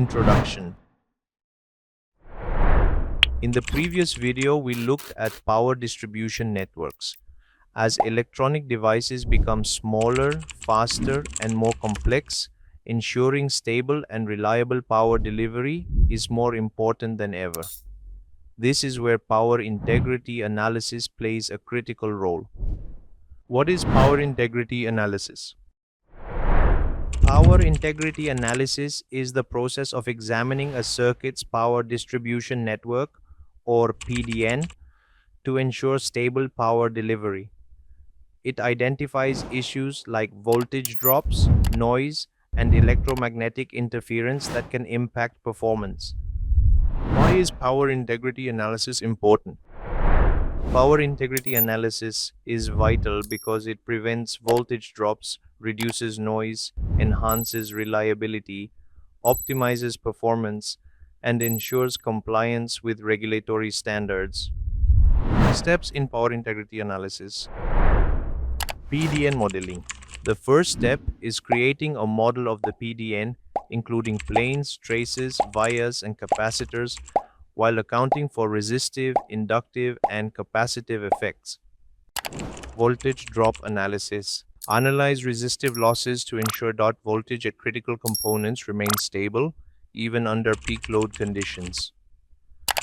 Introduction. In the previous video, we looked at power distribution networks. As electronic devices become smaller, faster, and more complex, ensuring stable and reliable power delivery is more important than ever. This is where power integrity analysis plays a critical role. What is power integrity analysis? Power integrity analysis is the process of examining a circuit's power distribution network, or PDN, to ensure stable power delivery. It identifies issues like voltage drops, noise, and electromagnetic interference that can impact performance. Why is power integrity analysis important? Power integrity analysis is vital because it prevents voltage drops, reduces noise, enhances reliability, optimizes performance, and ensures compliance with regulatory standards. Steps in power integrity analysis. PDN modeling. The first step is creating a model of the PDN, including planes, traces, vias, and capacitors, while accounting for resistive, inductive, and capacitive effects. Voltage drop analysis. Analyze resistive losses to ensure dot voltage at critical components remains stable, even under peak load conditions.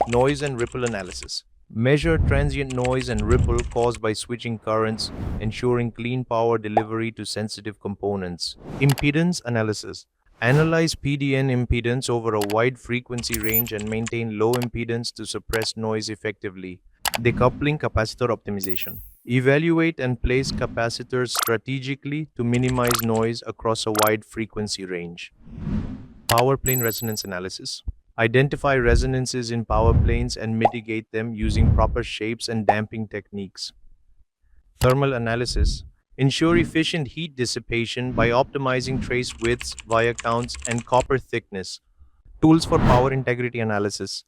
Noise and ripple analysis. Measure transient noise and ripple caused by switching currents, ensuring clean power delivery to sensitive components. Impedance analysis. Analyze PDN impedance over a wide frequency range and maintain low impedance to suppress noise effectively. Decoupling capacitor optimization. Evaluate and place capacitors strategically to minimize noise across a wide frequency range. Power plane resonance analysis. Identify resonances in power planes and mitigate them using proper shapes and damping techniques. Thermal analysis. Ensure efficient heat dissipation by optimizing trace widths, via counts, and copper thickness. Tools for power integrity analysis.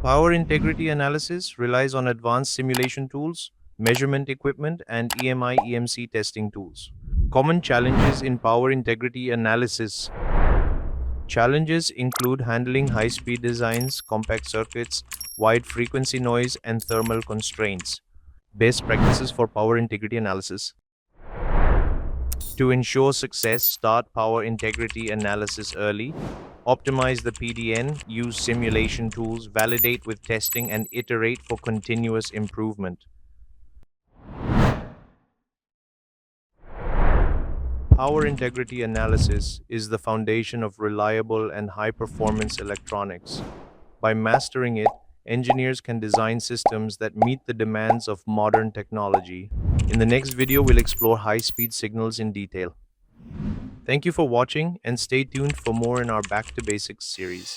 Power integrity analysis relies on advanced simulation tools, measurement equipment, and EMI/EMC testing tools. Common challenges in power integrity analysis. Challenges include handling high-speed designs, compact circuits, wide frequency noise, and thermal constraints. Best practices for power integrity analysis. To ensure success, start power integrity analysis early. Optimize the PDN, use simulation tools, validate with testing, and iterate for continuous improvement. Power integrity analysis is the foundation of reliable and high-performance electronics. By mastering it, engineers can design systems that meet the demands of modern technology. In the next video, we'll explore high-speed signals in detail. Thank you for watching, and stay tuned for more in our Back to Basics series.